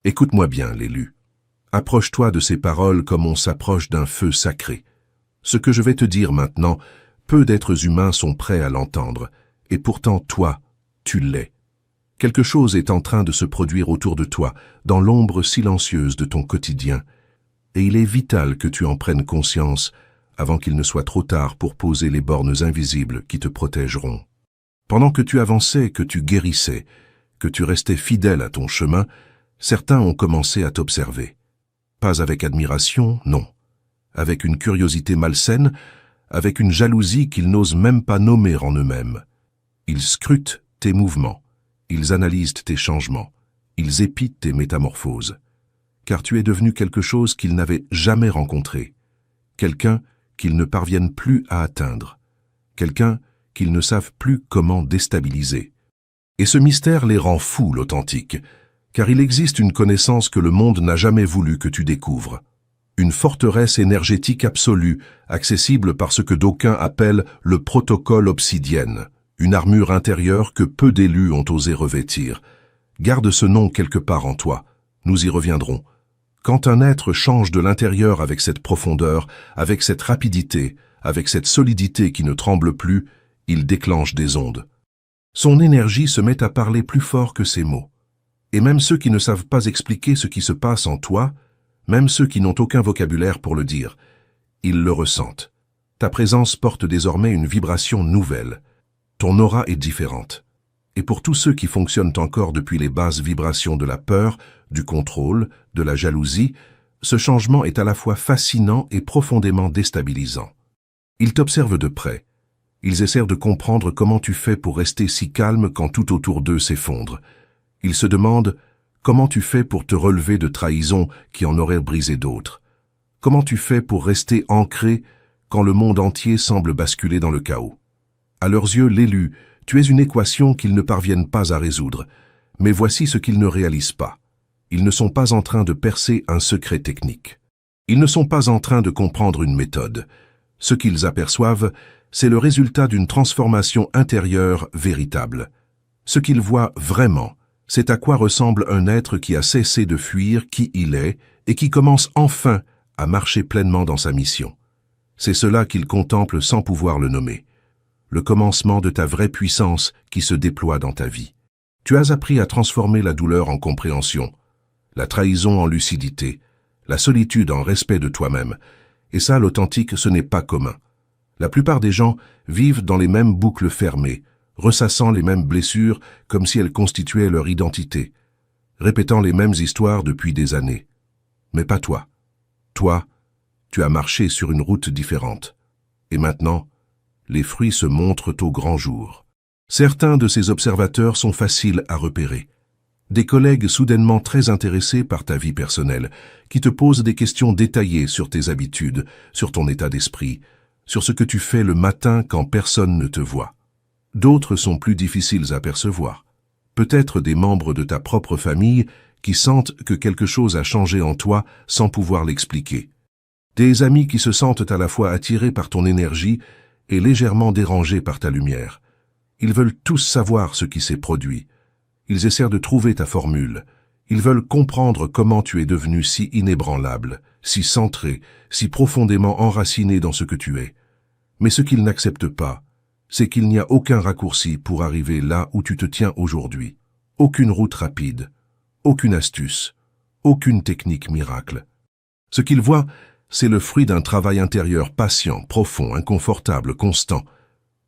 Écoute-moi bien, l'élu. Approche-toi de ces paroles comme on s'approche d'un feu sacré. Ce que je vais te dire maintenant, peu d'êtres humains sont prêts à l'entendre, et pourtant toi, tu l'es. Quelque chose est en train de se produire autour de toi, dans l'ombre silencieuse de ton quotidien, et il est vital que tu en prennes conscience avant qu'il ne soit trop tard pour poser les bornes invisibles qui te protégeront. Pendant que tu avançais, que tu guérissais, que tu restais fidèle à ton chemin, certains ont commencé à t'observer. Pas avec admiration, non. Avec une curiosité malsaine, avec une jalousie qu'ils n'osent même pas nommer en eux-mêmes. Ils scrutent tes mouvements, ils analysent tes changements, ils épient tes métamorphoses. Car tu es devenu quelque chose qu'ils n'avaient jamais rencontré, quelqu'un qu'ils ne parviennent plus à atteindre, quelqu'un qu'ils ne savent plus comment déstabiliser. Et ce mystère les rend fous, l'Authentique, car il existe une connaissance que le monde n'a jamais voulu que tu découvres. Une forteresse énergétique absolue, accessible par ce que d'aucuns appellent le protocole obsidienne, une armure intérieure que peu d'élus ont osé revêtir. Garde ce nom quelque part en toi, nous y reviendrons. Quand un être change de l'intérieur avec cette profondeur, avec cette rapidité, avec cette solidité qui ne tremble plus, il déclenche des ondes. Son énergie se met à parler plus fort que ses mots. Et même ceux qui ne savent pas expliquer ce qui se passe en toi, même ceux qui n'ont aucun vocabulaire pour le dire, ils le ressentent. Ta présence porte désormais une vibration nouvelle. Ton aura est différente. Et pour tous ceux qui fonctionnent encore depuis les basses vibrations de la peur, du contrôle, de la jalousie, ce changement est à la fois fascinant et profondément déstabilisant. Ils t'observent de près. Ils essaient de comprendre comment tu fais pour rester si calme quand tout autour d'eux s'effondre. Ils se demandent comment tu fais pour te relever de trahisons qui en auraient brisé d'autres. Comment tu fais pour rester ancré quand le monde entier semble basculer dans le chaos. À leurs yeux, l'élu, tu es une équation qu'ils ne parviennent pas à résoudre. Mais voici ce qu'ils ne réalisent pas. Ils ne sont pas en train de percer un secret technique. Ils ne sont pas en train de comprendre une méthode. Ce qu'ils aperçoivent, c'est le résultat d'une transformation intérieure véritable. Ce qu'ils voient vraiment, c'est à quoi ressemble un être qui a cessé de fuir qui il est et qui commence enfin à marcher pleinement dans sa mission. C'est cela qu'ils contemplent sans pouvoir le nommer. Le commencement de ta vraie puissance qui se déploie dans ta vie. Tu as appris à transformer la douleur en compréhension, la trahison en lucidité, la solitude en respect de toi-même. Et ça, l'Authentique, ce n'est pas commun. La plupart des gens vivent dans les mêmes boucles fermées, ressassant les mêmes blessures comme si elles constituaient leur identité, répétant les mêmes histoires depuis des années. Mais pas toi. Toi, tu as marché sur une route différente. Et maintenant, les fruits se montrent au grand jour. Certains de ces observateurs sont faciles à repérer. Des collègues soudainement très intéressés par ta vie personnelle, qui te posent des questions détaillées sur tes habitudes, sur ton état d'esprit, sur ce que tu fais le matin quand personne ne te voit. D'autres sont plus difficiles à percevoir. Peut-être des membres de ta propre famille qui sentent que quelque chose a changé en toi sans pouvoir l'expliquer. Des amis qui se sentent à la fois attirés par ton énergie et légèrement dérangés par ta lumière. Ils veulent tous savoir ce qui s'est produit. Ils essaient de trouver ta formule. Ils veulent comprendre comment tu es devenu si inébranlable, si centré, si profondément enraciné dans ce que tu es. Mais ce qu'ils n'acceptent pas, c'est qu'il n'y a aucun raccourci pour arriver là où tu te tiens aujourd'hui. Aucune route rapide, aucune astuce, aucune technique miracle. Ce qu'ils voient, c'est le fruit d'un travail intérieur patient, profond, inconfortable, constant.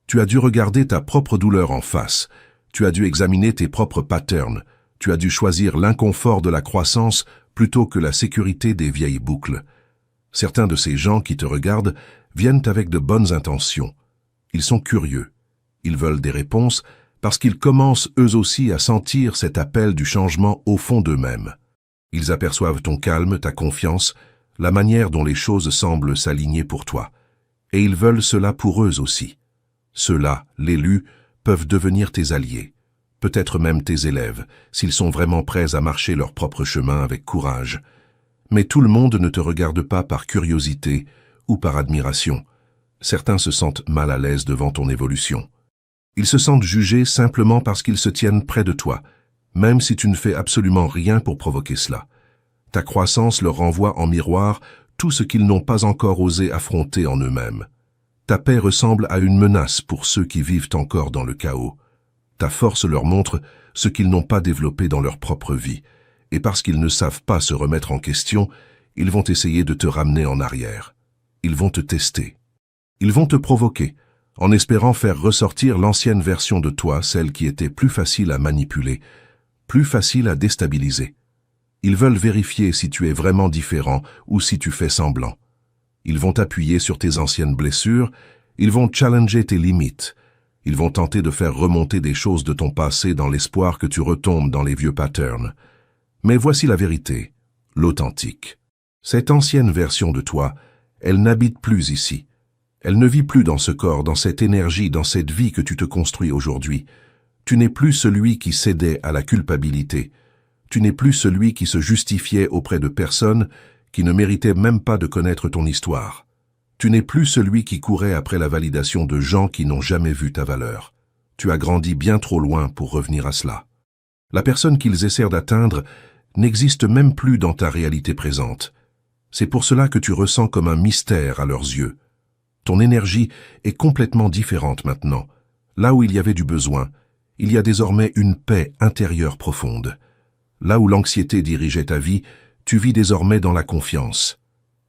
Tu as dû regarder ta propre douleur en face, tu as dû examiner tes propres patterns, tu as dû choisir l'inconfort de la croissance plutôt que la sécurité des vieilles boucles. Certains de ces gens qui te regardent viennent avec de bonnes intentions. Ils sont curieux, ils veulent des réponses parce qu'ils commencent eux aussi à sentir cet appel du changement au fond d'eux-mêmes. Ils aperçoivent ton calme, ta confiance, la manière dont les choses semblent s'aligner pour toi. Et ils veulent cela pour eux aussi. Ceux-là, l'élu, peuvent devenir tes alliés, peut-être même tes élèves, s'ils sont vraiment prêts à marcher leur propre chemin avec courage. Mais tout le monde ne te regarde pas par curiosité ou par admiration. Certains se sentent mal à l'aise devant ton évolution. Ils se sentent jugés simplement parce qu'ils se tiennent près de toi, même si tu ne fais absolument rien pour provoquer cela. Ta croissance leur renvoie en miroir tout ce qu'ils n'ont pas encore osé affronter en eux-mêmes. Ta paix ressemble à une menace pour ceux qui vivent encore dans le chaos. Ta force leur montre ce qu'ils n'ont pas développé dans leur propre vie, et parce qu'ils ne savent pas se remettre en question, ils vont essayer de te ramener en arrière. Ils vont te tester. Ils vont te provoquer, en espérant faire ressortir l'ancienne version de toi, celle qui était plus facile à manipuler, plus facile à déstabiliser. Ils veulent vérifier si tu es vraiment différent ou si tu fais semblant. Ils vont appuyer sur tes anciennes blessures, ils vont challenger tes limites, ils vont tenter de faire remonter des choses de ton passé dans l'espoir que tu retombes dans les vieux patterns. Mais voici la vérité, l'authentique. Cette ancienne version de toi, elle n'habite plus ici. Elle ne vit plus dans ce corps, dans cette énergie, dans cette vie que tu te construis aujourd'hui. Tu n'es plus celui qui cédait à la culpabilité. Tu n'es plus celui qui se justifiait auprès de personnes qui ne méritaient même pas de connaître ton histoire. Tu n'es plus celui qui courait après la validation de gens qui n'ont jamais vu ta valeur. Tu as grandi bien trop loin pour revenir à cela. La personne qu'ils essaient d'atteindre n'existe même plus dans ta réalité présente. C'est pour cela que tu ressens comme un mystère à leurs yeux. Ton énergie est complètement différente maintenant. Là où il y avait du besoin, il y a désormais une paix intérieure profonde. Là où l'anxiété dirigeait ta vie, tu vis désormais dans la confiance.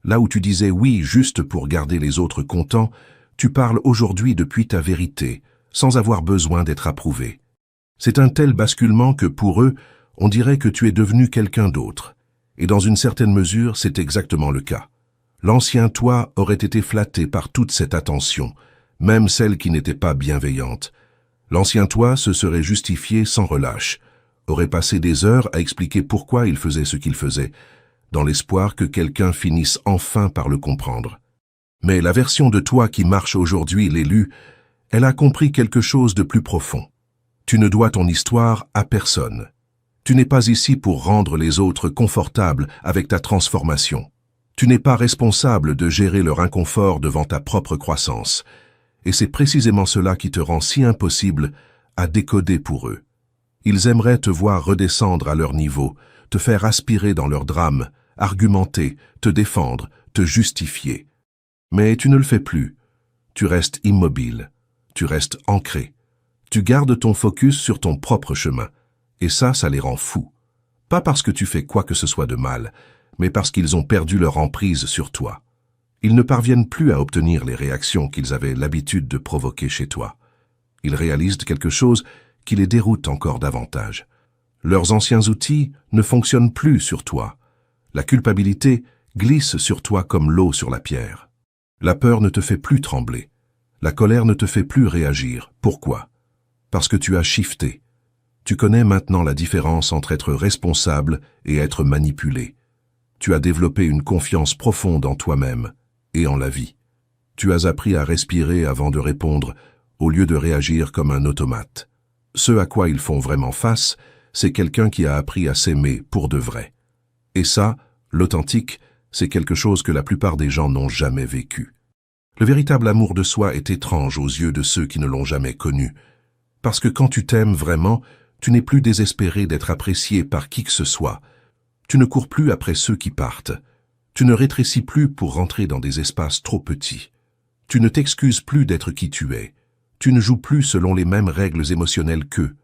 Là où tu disais oui juste pour garder les autres contents, tu parles aujourd'hui depuis ta vérité, sans avoir besoin d'être approuvé. C'est un tel basculement que pour eux, on dirait que tu es devenu quelqu'un d'autre. Et dans une certaine mesure, c'est exactement le cas. L'ancien toi aurait été flatté par toute cette attention, même celle qui n'était pas bienveillante. L'ancien toi se serait justifié sans relâche, aurait passé des heures à expliquer pourquoi il faisait ce qu'il faisait, dans l'espoir que quelqu'un finisse enfin par le comprendre. Mais la version de toi qui marche aujourd'hui, l'élu, elle a compris quelque chose de plus profond. Tu ne dois ton histoire à personne. Tu n'es pas ici pour rendre les autres confortables avec ta transformation. Tu n'es pas responsable de gérer leur inconfort devant ta propre croissance. Et c'est précisément cela qui te rend si impossible à décoder pour eux. Ils aimeraient te voir redescendre à leur niveau, te faire aspirer dans leur drame, argumenter, te défendre, te justifier. Mais tu ne le fais plus. Tu restes immobile. Tu restes ancré. Tu gardes ton focus sur ton propre chemin. Et ça les rend fous. Pas parce que tu fais quoi que ce soit de mal, mais parce qu'ils ont perdu leur emprise sur toi. Ils ne parviennent plus à obtenir les réactions qu'ils avaient l'habitude de provoquer chez toi. Ils réalisent quelque chose qui les déroute encore davantage. Leurs anciens outils ne fonctionnent plus sur toi. La culpabilité glisse sur toi comme l'eau sur la pierre. La peur ne te fait plus trembler. La colère ne te fait plus réagir. Pourquoi? Parce que tu as shifté. Tu connais maintenant la différence entre être responsable et être manipulé. Tu as développé une confiance profonde en toi-même et en la vie. Tu as appris à respirer avant de répondre, au lieu de réagir comme un automate. Ce à quoi ils font vraiment face, c'est quelqu'un qui a appris à s'aimer pour de vrai. Et ça, l'authentique, c'est quelque chose que la plupart des gens n'ont jamais vécu. Le véritable amour de soi est étrange aux yeux de ceux qui ne l'ont jamais connu. Parce que quand tu t'aimes vraiment, tu n'es plus désespéré d'être apprécié par qui que ce soit. Tu ne cours plus après ceux qui partent. Tu ne rétrécis plus pour rentrer dans des espaces trop petits. Tu ne t'excuses plus d'être qui tu es. Tu ne joues plus selon les mêmes règles émotionnelles qu'eux.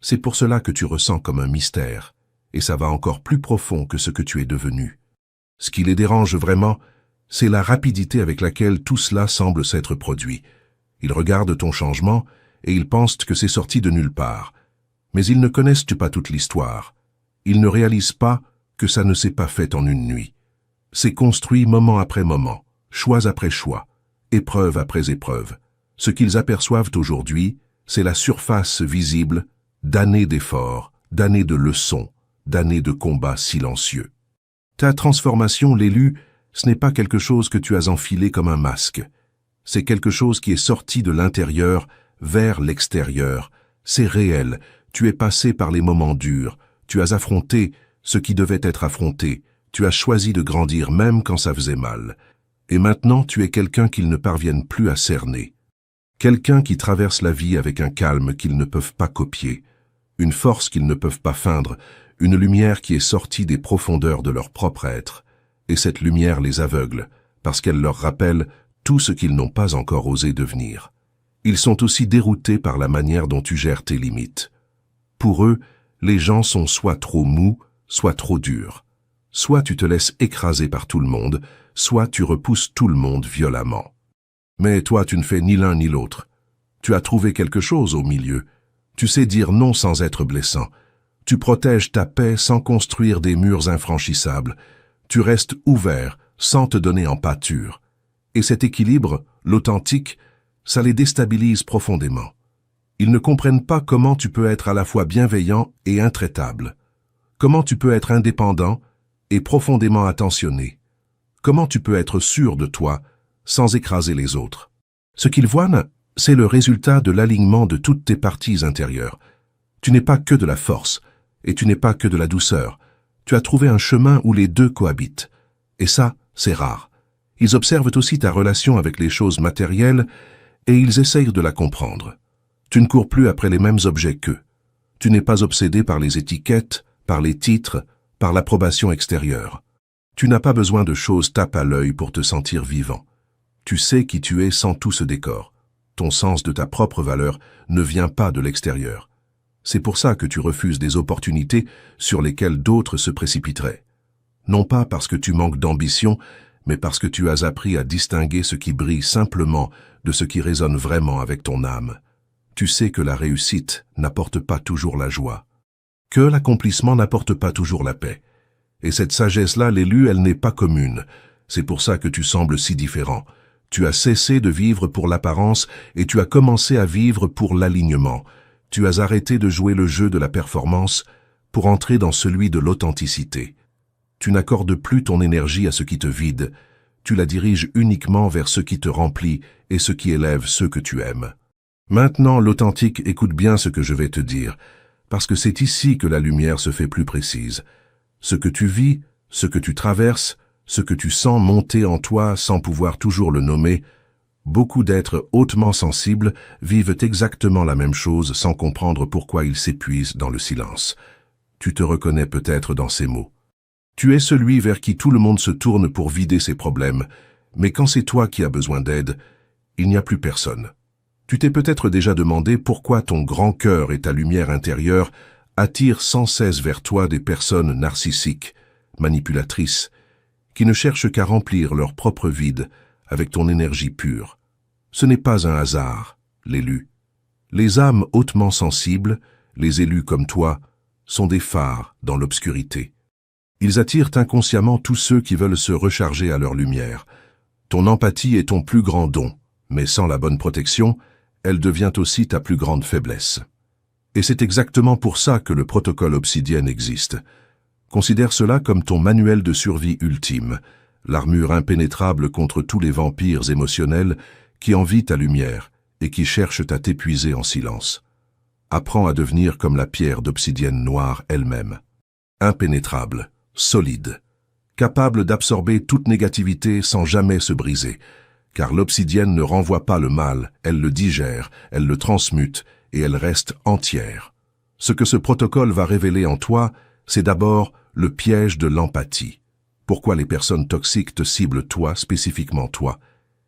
C'est pour cela que tu ressens comme un mystère, et ça va encore plus profond que ce que tu es devenu. Ce qui les dérange vraiment, c'est la rapidité avec laquelle tout cela semble s'être produit. Ils regardent ton changement et ils pensent que c'est sorti de nulle part. Mais ils ne connaissent pas toute l'histoire. Ils ne réalisent pas que ça ne s'est pas fait en une nuit. C'est construit moment après moment, choix après choix, épreuve après épreuve. Ce qu'ils aperçoivent aujourd'hui, c'est la surface visible d'années d'efforts, d'années de leçons, d'années de combats silencieux. Ta transformation, l'élu, ce n'est pas quelque chose que tu as enfilé comme un masque. C'est quelque chose qui est sorti de l'intérieur vers l'extérieur. C'est réel. Tu es passé par les moments durs. Tu as affronté ce qui devait être affronté. Tu as choisi de grandir même quand ça faisait mal. Et maintenant, tu es quelqu'un qu'ils ne parviennent plus à cerner. Quelqu'un qui traverse la vie avec un calme qu'ils ne peuvent pas copier. une force qu'ils ne peuvent pas feindre, une lumière qui est sortie des profondeurs de leur propre être. Et cette lumière les aveugle, parce qu'elle leur rappelle tout ce qu'ils n'ont pas encore osé devenir. Ils sont aussi déroutés par la manière dont tu gères tes limites. Pour eux, les gens sont soit trop mous, soit trop durs. Soit tu te laisses écraser par tout le monde, soit tu repousses tout le monde violemment. Mais toi, tu ne fais ni l'un ni l'autre. Tu as trouvé quelque chose au milieu. Tu sais dire non sans être blessant. Tu protèges ta paix sans construire des murs infranchissables. Tu restes ouvert sans te donner en pâture. Et cet équilibre, l'authentique, ça les déstabilise profondément. Ils ne comprennent pas comment tu peux être à la fois bienveillant et intraitable. Comment tu peux être indépendant et profondément attentionné. Comment tu peux être sûr de toi sans écraser les autres. Ce qu'ils voient, c'est le résultat de l'alignement de toutes tes parties intérieures. Tu n'es pas que de la force, et tu n'es pas que de la douceur. Tu as trouvé un chemin où les deux cohabitent. Et ça, c'est rare. Ils observent aussi ta relation avec les choses matérielles et ils essayent de la comprendre. Tu ne cours plus après les mêmes objets qu'eux. Tu n'es pas obsédé par les étiquettes, par les titres, par l'approbation extérieure. Tu n'as pas besoin de choses tape à l'œil pour te sentir vivant. Tu sais qui tu es sans tout ce décor. Ton sens de ta propre valeur ne vient pas de l'extérieur. C'est pour ça que tu refuses des opportunités sur lesquelles d'autres se précipiteraient. Non pas parce que tu manques d'ambition, mais parce que tu as appris à distinguer ce qui brille simplement de ce qui résonne vraiment avec ton âme. Tu sais que la réussite n'apporte pas toujours la joie, que l'accomplissement n'apporte pas toujours la paix. Et cette sagesse-là, l'élu, elle n'est pas commune. C'est pour ça que tu sembles si différent. Tu as cessé de vivre pour l'apparence et tu as commencé à vivre pour l'alignement. Tu as arrêté de jouer le jeu de la performance pour entrer dans celui de l'authenticité. Tu n'accordes plus ton énergie à ce qui te vide. Tu la diriges uniquement vers ce qui te remplit et ce qui élève ceux que tu aimes. Maintenant, l'authentique, écoute bien ce que je vais te dire, parce que c'est ici que la lumière se fait plus précise. Ce que tu vis, ce que tu traverses, ce que tu sens monter en toi sans pouvoir toujours le nommer, beaucoup d'êtres hautement sensibles vivent exactement la même chose sans comprendre pourquoi ils s'épuisent dans le silence. Tu te reconnais peut-être dans ces mots. Tu es celui vers qui tout le monde se tourne pour vider ses problèmes, mais quand c'est toi qui as besoin d'aide, il n'y a plus personne. Tu t'es peut-être déjà demandé pourquoi ton grand cœur et ta lumière intérieure attirent sans cesse vers toi des personnes narcissiques, manipulatrices, qui ne cherchent qu'à remplir leur propre vide avec ton énergie pure. Ce n'est pas un hasard, l'élu. Les âmes hautement sensibles, les élus comme toi, sont des phares dans l'obscurité. Ils attirent inconsciemment tous ceux qui veulent se recharger à leur lumière. Ton empathie est ton plus grand don, mais sans la bonne protection, elle devient aussi ta plus grande faiblesse. Et c'est exactement pour ça que le protocole Obsidienne existe. Considère cela comme ton manuel de survie ultime, l'armure impénétrable contre tous les vampires émotionnels qui envient ta lumière et qui cherchent à t'épuiser en silence. Apprends à devenir comme la pierre d'obsidienne noire elle-même. Impénétrable, solide, capable d'absorber toute négativité sans jamais se briser, car l'obsidienne ne renvoie pas le mal, elle le digère, elle le transmute et elle reste entière. Ce que ce protocole va révéler en toi, c'est d'abord le piège de l'empathie. Pourquoi les personnes toxiques te ciblent toi, spécifiquement toi,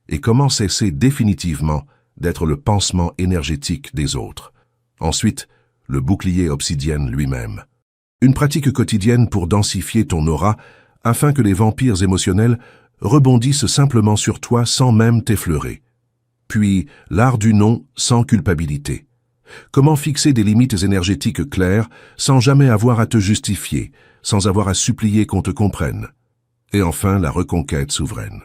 et comment cesser définitivement d'être le pansement énergétique des autres. Ensuite, le bouclier obsidienne lui-même. Une pratique quotidienne pour densifier ton aura afin que les vampires émotionnels rebondissent simplement sur toi sans même t'effleurer. Puis, l'art du non sans culpabilité. Comment fixer des limites énergétiques claires sans jamais avoir à te justifier, sans avoir à supplier qu'on te comprenne. Et enfin, la reconquête souveraine.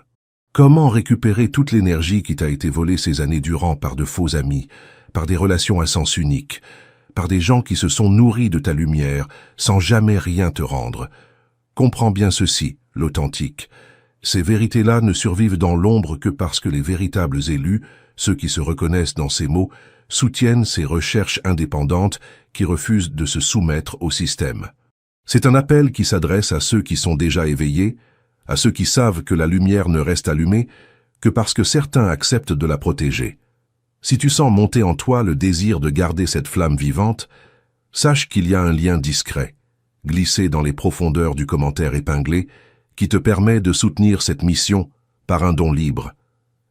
Comment récupérer toute l'énergie qui t'a été volée ces années durant par de faux amis, par des relations à sens unique, par des gens qui se sont nourris de ta lumière sans jamais rien te rendre. Comprends bien ceci, l'authentique. Ces vérités-là ne survivent dans l'ombre que parce que les véritables élus, ceux qui se reconnaissent dans ces mots, soutiennent ces recherches indépendantes qui refusent de se soumettre au système. C'est un appel qui s'adresse à ceux qui sont déjà éveillés, à ceux qui savent que la lumière ne reste allumée que parce que certains acceptent de la protéger. Si tu sens monter en toi le désir de garder cette flamme vivante, Sache qu'il y a un lien discret, glissé dans les profondeurs du commentaire épinglé, qui te permet de soutenir cette mission par un don libre.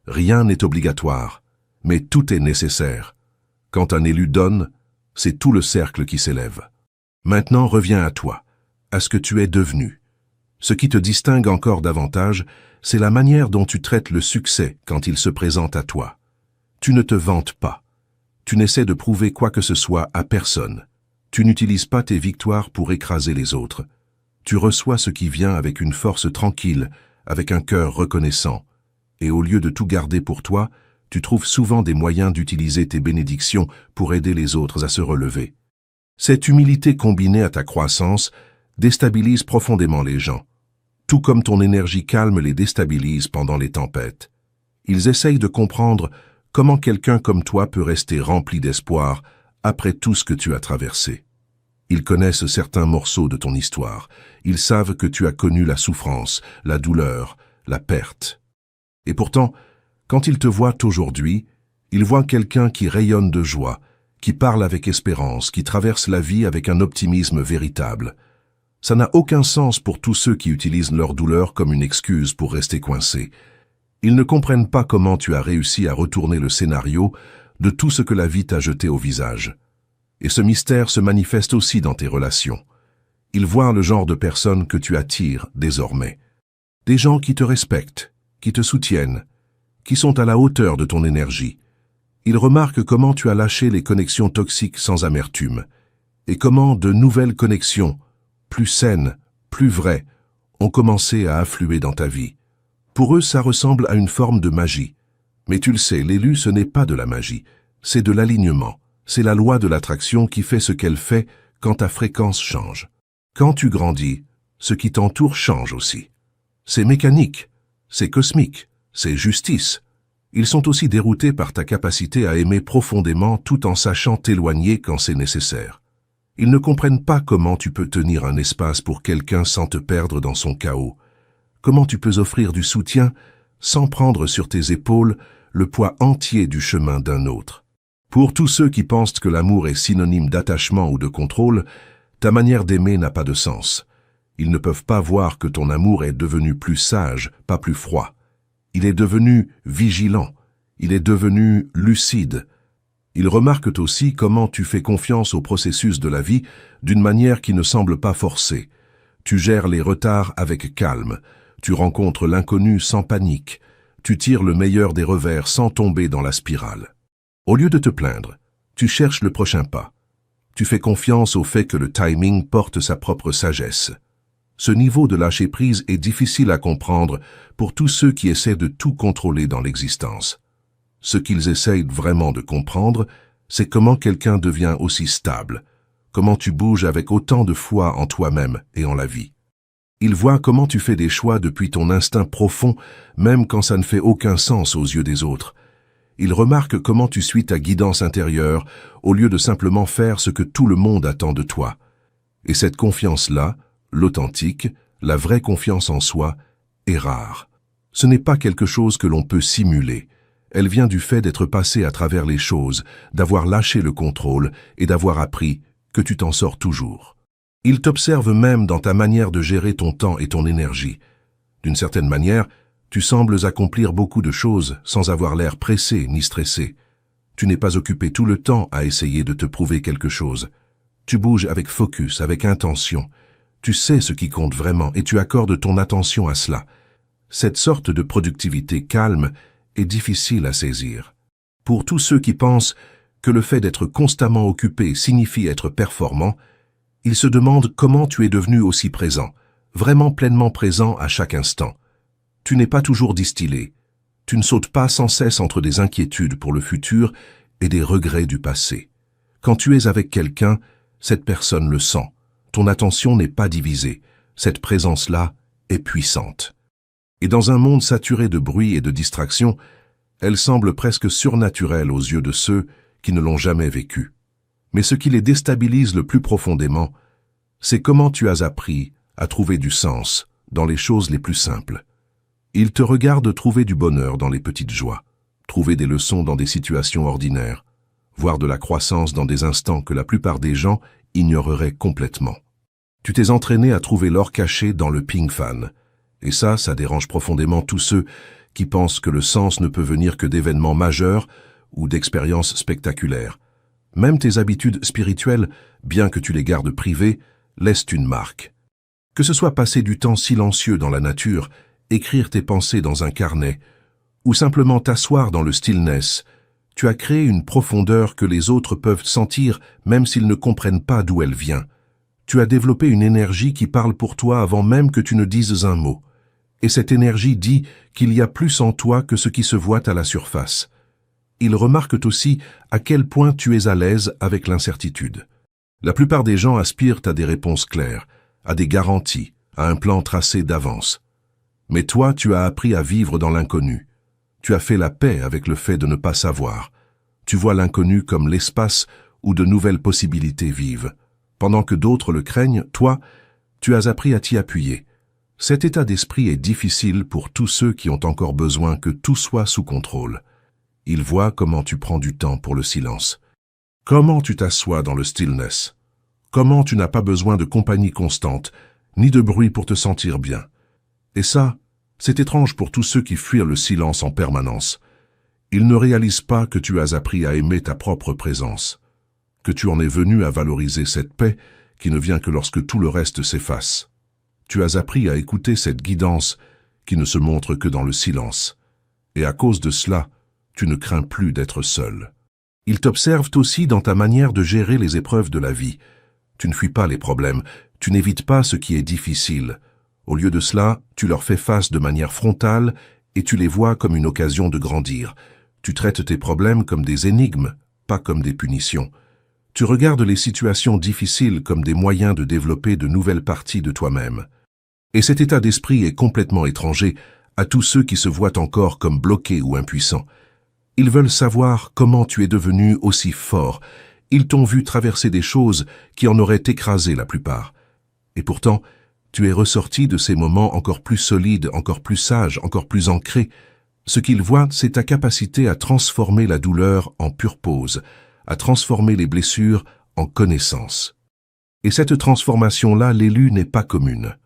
Rien n'est obligatoire, mais tout est nécessaire. Quand un élu donne, c'est tout le cercle qui s'élève. Maintenant, reviens à toi, à ce que tu es devenu. Ce qui te distingue encore davantage, c'est la manière dont tu traites le succès quand il se présente à toi. Tu ne te vantes pas. Tu n'essaies de prouver quoi que ce soit à personne. Tu n'utilises pas tes victoires pour écraser les autres. Tu reçois ce qui vient avec une force tranquille, avec un cœur reconnaissant. Et au lieu de tout garder pour toi, tu trouves souvent des moyens d'utiliser tes bénédictions pour aider les autres à se relever. Cette humilité combinée à ta croissance déstabilise profondément les gens, tout comme ton énergie calme les déstabilise pendant les tempêtes. Ils essayent de comprendre comment quelqu'un comme toi peut rester rempli d'espoir après tout ce que tu as traversé. Ils connaissent certains morceaux de ton histoire. Ils savent que tu as connu la souffrance, la douleur, la perte. Et pourtant, quand ils te voient aujourd'hui, ils voient quelqu'un qui rayonne de joie, qui parle avec espérance, qui traverse la vie avec un optimisme véritable. Ça n'a aucun sens pour tous ceux qui utilisent leur douleur comme une excuse pour rester coincés. Ils ne comprennent pas comment tu as réussi à retourner le scénario de tout ce que la vie t'a jeté au visage. Et ce mystère se manifeste aussi dans tes relations. Ils voient le genre de personnes que tu attires désormais. Des gens qui te respectent, qui te soutiennent, qui sont à la hauteur de ton énergie. Ils remarquent comment tu as lâché les connexions toxiques sans amertume, et comment de nouvelles connexions, plus saines, plus vraies, ont commencé à affluer dans ta vie. Pour eux, ça ressemble à une forme de magie. Mais tu le sais, l'élu, ce n'est pas de la magie, c'est de l'alignement. C'est la loi de l'attraction qui fait ce qu'elle fait quand ta fréquence change. Quand tu grandis, ce qui t'entoure change aussi. C'est mécanique, c'est cosmique, c'est justice. Ils sont aussi déroutés par ta capacité à aimer profondément tout en sachant t'éloigner quand c'est nécessaire. Ils ne comprennent pas comment tu peux tenir un espace pour quelqu'un sans te perdre dans son chaos. Comment tu peux offrir du soutien sans prendre sur tes épaules le poids entier du chemin d'un autre. Pour tous ceux qui pensent que l'amour est synonyme d'attachement ou de contrôle, ta manière d'aimer n'a pas de sens. Ils ne peuvent pas voir que ton amour est devenu plus sage, pas plus froid. Il est devenu vigilant, il est devenu lucide. Ils remarquent aussi comment tu fais confiance au processus de la vie d'une manière qui ne semble pas forcée. Tu gères les retards avec calme, tu rencontres l'inconnu sans panique, tu tires le meilleur des revers sans tomber dans la spirale. Au lieu de te plaindre, tu cherches le prochain pas. Tu fais confiance au fait que le timing porte sa propre sagesse. Ce niveau de lâcher-prise est difficile à comprendre pour tous ceux qui essaient de tout contrôler dans l'existence. Ce qu'ils essayent vraiment de comprendre, c'est comment quelqu'un devient aussi stable, comment tu bouges avec autant de foi en toi-même et en la vie. Ils voient comment tu fais des choix depuis ton instinct profond, même quand ça ne fait aucun sens aux yeux des autres. Ils remarquent comment tu suis ta guidance intérieure au lieu de simplement faire ce que tout le monde attend de toi. Et cette confiance-là, l'authentique, la vraie confiance en soi, est rare. Ce n'est pas quelque chose que l'on peut simuler. Elle vient du fait d'être passé à travers les choses, d'avoir lâché le contrôle et d'avoir appris que tu t'en sors toujours. Ils t'observent même dans ta manière de gérer ton temps et ton énergie. D'une certaine manière, tu sembles accomplir beaucoup de choses sans avoir l'air pressé ni stressé. Tu n'es pas occupé tout le temps à essayer de te prouver quelque chose. Tu bouges avec focus, avec intention. Tu sais ce qui compte vraiment et tu accordes ton attention à cela. Cette sorte de productivité calme est difficile à saisir. Pour tous ceux qui pensent que le fait d'être constamment occupé signifie être performant, ils se demandent comment tu es devenu aussi présent, vraiment pleinement présent à chaque instant. Tu n'es pas toujours distillé. Tu ne sautes pas sans cesse entre des inquiétudes pour le futur et des regrets du passé. Quand tu es avec quelqu'un, cette personne le sent. Ton attention n'est pas divisée. Cette présence-là est puissante. Et dans un monde saturé de bruit et de distractions, elle semble presque surnaturelle aux yeux de ceux qui ne l'ont jamais vécue. Mais ce qui les déstabilise le plus profondément, c'est comment tu as appris à trouver du sens dans les choses les plus simples. Ils te regardent trouver du bonheur dans les petites joies, trouver des leçons dans des situations ordinaires, voir de la croissance dans des instants que la plupart des gens ignorerait complètement. Tu t'es entraîné à trouver l'or caché dans le ping fan. Et ça dérange profondément tous ceux qui pensent que le sens ne peut venir que d'événements majeurs ou d'expériences spectaculaires. Même tes habitudes spirituelles, bien que tu les gardes privées, laissent une marque. Que ce soit passer du temps silencieux dans la nature, écrire tes pensées dans un carnet, ou simplement t'asseoir dans le stillness, tu as créé une profondeur que les autres peuvent sentir même s'ils ne comprennent pas d'où elle vient. Tu as développé une énergie qui parle pour toi avant même que tu ne dises un mot. Et cette énergie dit qu'il y a plus en toi que ce qui se voit à la surface. Ils remarquent aussi à quel point tu es à l'aise avec l'incertitude. La plupart des gens aspirent à des réponses claires, à des garanties, à un plan tracé d'avance. Mais toi, tu as appris à vivre dans l'inconnu. Tu as fait la paix avec le fait de ne pas savoir. Tu vois l'inconnu comme l'espace où de nouvelles possibilités vivent. Pendant que d'autres le craignent, toi, tu as appris à t'y appuyer. Cet état d'esprit est difficile pour tous ceux qui ont encore besoin que tout soit sous contrôle. Ils voient comment tu prends du temps pour le silence. Comment tu t'assois dans le stillness. Comment tu n'as pas besoin de compagnie constante, ni de bruit pour te sentir bien. Et ça, c'est étrange pour tous ceux qui fuient le silence en permanence. Ils ne réalisent pas que tu as appris à aimer ta propre présence, que tu en es venu à valoriser cette paix qui ne vient que lorsque tout le reste s'efface. Tu as appris à écouter cette guidance qui ne se montre que dans le silence. Et à cause de cela, tu ne crains plus d'être seul. Ils t'observent aussi dans ta manière de gérer les épreuves de la vie. Tu ne fuis pas les problèmes, tu n'évites pas ce qui est difficile. Au lieu de cela, tu leur fais face de manière frontale et tu les vois comme une occasion de grandir. Tu traites tes problèmes comme des énigmes, pas comme des punitions. Tu regardes les situations difficiles comme des moyens de développer de nouvelles parties de toi-même. Et cet état d'esprit est complètement étranger à tous ceux qui se voient encore comme bloqués ou impuissants. Ils veulent savoir comment tu es devenu aussi fort. Ils t'ont vu traverser des choses qui en auraient écrasé la plupart. Et pourtant, tu es ressorti de ces moments encore plus solides, encore plus sages, encore plus ancrés. Ce qu'ils voient, c'est ta capacité à transformer la douleur en pure pause, à transformer les blessures en connaissance. Et cette transformation-là, l'élu n'est pas commune.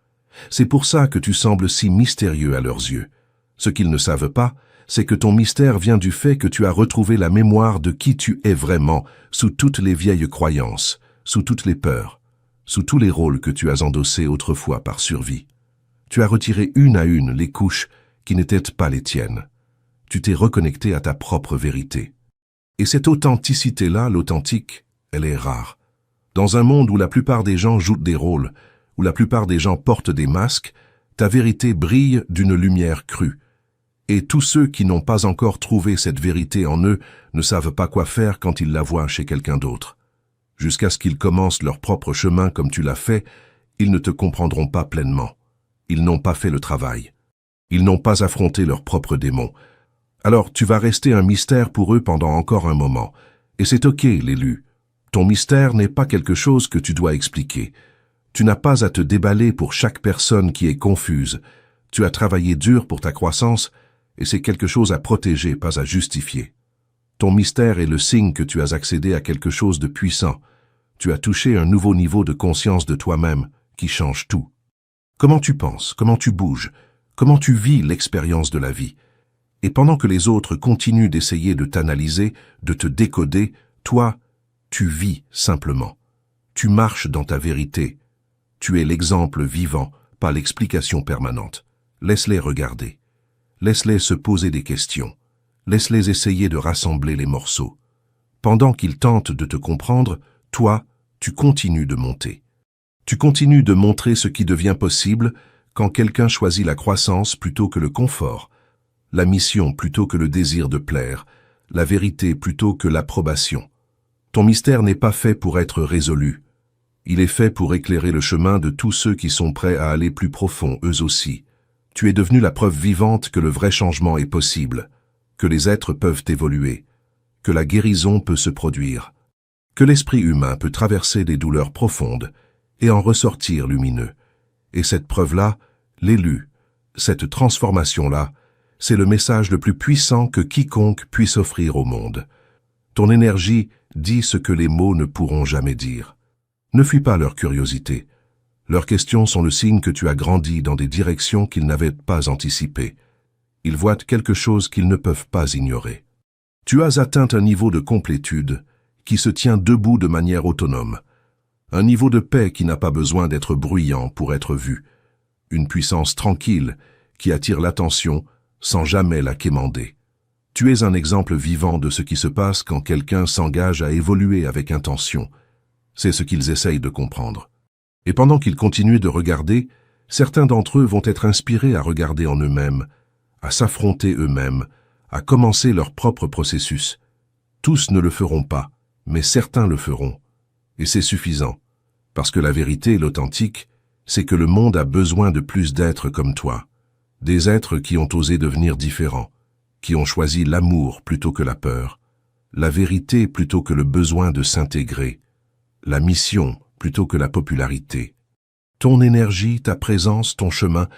C'est pour ça que tu sembles si mystérieux à leurs yeux. Ce qu'ils ne savent pas, c'est que ton mystère vient du fait que tu as retrouvé la mémoire de qui tu es vraiment, sous toutes les vieilles croyances, sous toutes les peurs, sous tous les rôles que tu as endossés autrefois par survie. Tu as retiré une à une les couches qui n'étaient pas les tiennes. Tu t'es reconnecté à ta propre vérité. Et cette authenticité-là, l'authentique, elle est rare. Dans un monde où la plupart des gens jouent des rôles, où la plupart des gens portent des masques, ta vérité brille d'une lumière crue. Et tous ceux qui n'ont pas encore trouvé cette vérité en eux ne savent pas quoi faire quand ils la voient chez quelqu'un d'autre. Jusqu'à ce qu'ils commencent leur propre chemin comme tu l'as fait, ils ne te comprendront pas pleinement. Ils n'ont pas fait le travail. Ils n'ont pas affronté leurs propres démons. Alors tu vas rester un mystère pour eux pendant encore un moment. Et c'est ok, l'élu. Ton mystère n'est pas quelque chose que tu dois expliquer. Tu n'as pas à te déballer pour chaque personne qui est confuse. Tu as travaillé dur pour ta croissance, et c'est quelque chose à protéger, pas à justifier. Ton mystère est le signe que tu as accédé à quelque chose de puissant. Tu as touché un nouveau niveau de conscience de toi-même qui change tout. Comment tu penses, comment tu bouges, comment tu vis l'expérience de la vie. Et pendant que les autres continuent d'essayer de t'analyser, de te décoder, toi, tu vis simplement. Tu marches dans ta vérité. Tu es l'exemple vivant, pas l'explication permanente. Laisse-les regarder. Laisse-les se poser des questions. Laisse-les essayer de rassembler les morceaux. Pendant qu'ils tentent de te comprendre, toi, tu continues de monter. Tu continues de montrer ce qui devient possible quand quelqu'un choisit la croissance plutôt que le confort, la mission plutôt que le désir de plaire, la vérité plutôt que l'approbation. Ton mystère n'est pas fait pour être résolu. Il est fait pour éclairer le chemin de tous ceux qui sont prêts à aller plus profond, eux aussi. Tu es devenu la preuve vivante que le vrai changement est possible, que les êtres peuvent évoluer, que la guérison peut se produire, que l'esprit humain peut traverser des douleurs profondes et en ressortir lumineux. Et cette preuve-là, l'élu, cette transformation-là, c'est le message le plus puissant que quiconque puisse offrir au monde. Ton énergie dit ce que les mots ne pourront jamais dire. Ne fuis pas leur curiosité. Leurs questions sont le signe que tu as grandi dans des directions qu'ils n'avaient pas anticipées. Ils voient quelque chose qu'ils ne peuvent pas ignorer. Tu as atteint un niveau de complétude qui se tient debout de manière autonome. Un niveau de paix qui n'a pas besoin d'être bruyant pour être vu. Une puissance tranquille qui attire l'attention sans jamais la quémander. Tu es un exemple vivant de ce qui se passe quand quelqu'un s'engage à évoluer avec intention. C'est ce qu'ils essayent de comprendre. Et pendant qu'ils continuent de regarder, certains d'entre eux vont être inspirés à regarder en eux-mêmes, à s'affronter eux-mêmes, à commencer leur propre processus. Tous ne le feront pas, mais certains le feront. Et c'est suffisant, parce que la vérité, l'authentique, c'est que le monde a besoin de plus d'êtres comme toi. Des êtres qui ont osé devenir différents, qui ont choisi l'amour plutôt que la peur, la vérité plutôt que le besoin de s'intégrer, la mission plutôt que la popularité. Ton énergie, ta présence, ton chemin,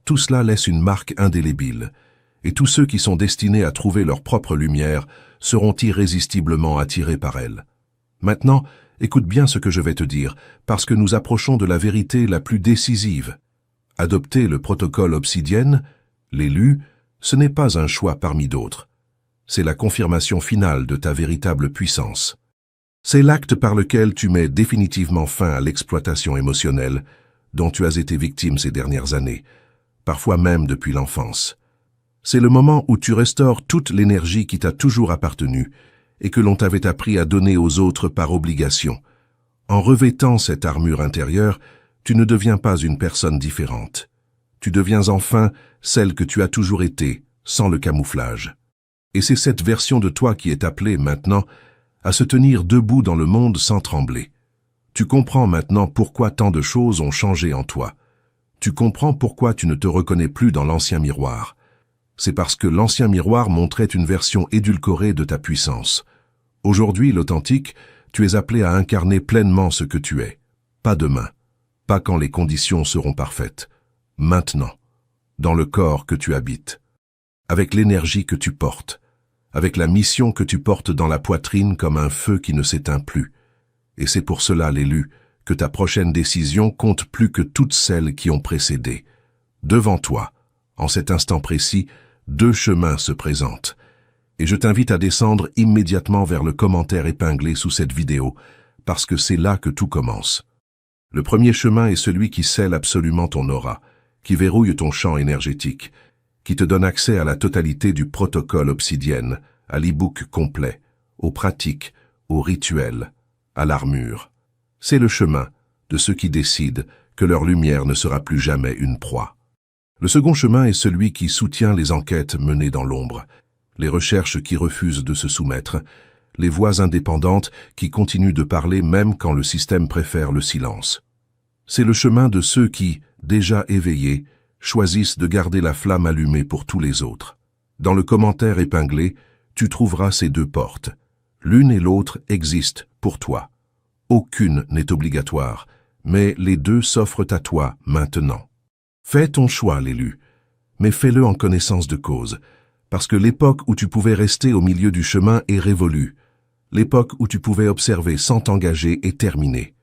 tout cela laisse une marque indélébile, et tous ceux qui sont destinés à trouver leur propre lumière seront irrésistiblement attirés par elle. Maintenant, écoute bien ce que je vais te dire, parce que nous approchons de la vérité la plus décisive. Adopter le protocole Obsidienne, l'élu, ce n'est pas un choix parmi d'autres. C'est la confirmation finale de ta véritable puissance. C'est l'acte par lequel tu mets définitivement fin à l'exploitation émotionnelle dont tu as été victime ces dernières années, parfois même depuis l'enfance. C'est le moment où tu restaures toute l'énergie qui t'a toujours appartenu et que l'on t'avait appris à donner aux autres par obligation. En revêtant cette armure intérieure, tu ne deviens pas une personne différente. Tu deviens enfin celle que tu as toujours été, sans le camouflage. Et c'est cette version de toi qui est appelée maintenant à se tenir debout dans le monde sans trembler. Tu comprends maintenant pourquoi tant de choses ont changé en toi. Tu comprends pourquoi tu ne te reconnais plus dans l'ancien miroir. C'est parce que l'ancien miroir montrait une version édulcorée de ta puissance. Aujourd'hui, l'authentique, tu es appelé à incarner pleinement ce que tu es. Pas demain, pas quand les conditions seront parfaites. Maintenant, dans le corps que tu habites, avec l'énergie que tu portes, avec la mission que tu portes dans la poitrine comme un feu qui ne s'éteint plus. Et c'est pour cela, l'élu, que ta prochaine décision compte plus que toutes celles qui ont précédé. Devant toi, en cet instant précis, 2 chemins se présentent. Et je t'invite à descendre immédiatement vers le commentaire épinglé sous cette vidéo, parce que c'est là que tout commence. Le premier chemin est celui qui scelle absolument ton aura, qui verrouille ton champ énergétique, qui te donne accès à la totalité du protocole Obsidienne, à l'e-book complet, aux pratiques, aux rituels, à l'armure. C'est le chemin de ceux qui décident que leur lumière ne sera plus jamais une proie. Le second chemin est celui qui soutient les enquêtes menées dans l'ombre, les recherches qui refusent de se soumettre, les voix indépendantes qui continuent de parler même quand le système préfère le silence. C'est le chemin de ceux qui, déjà éveillés, choisissent de garder la flamme allumée pour tous les autres. Dans le commentaire épinglé, tu trouveras ces 2 portes. L'une et l'autre existent pour toi. Aucune n'est obligatoire, mais les 2 s'offrent à toi maintenant. Fais ton choix, l'élu, mais fais-le en connaissance de cause, parce que l'époque où tu pouvais rester au milieu du chemin est révolue. L'époque où tu pouvais observer sans t'engager est terminée.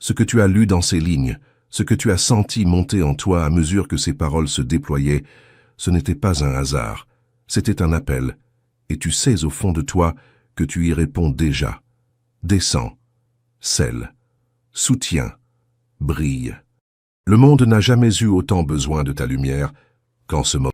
Ce que tu as lu dans ces lignes, ce que tu as senti monter en toi à mesure que ces paroles se déployaient, ce n'était pas un hasard, c'était un appel, et tu sais au fond de toi que tu y réponds déjà. Descends, scelle, soutiens, brille. Le monde n'a jamais eu autant besoin de ta lumière qu'en ce moment.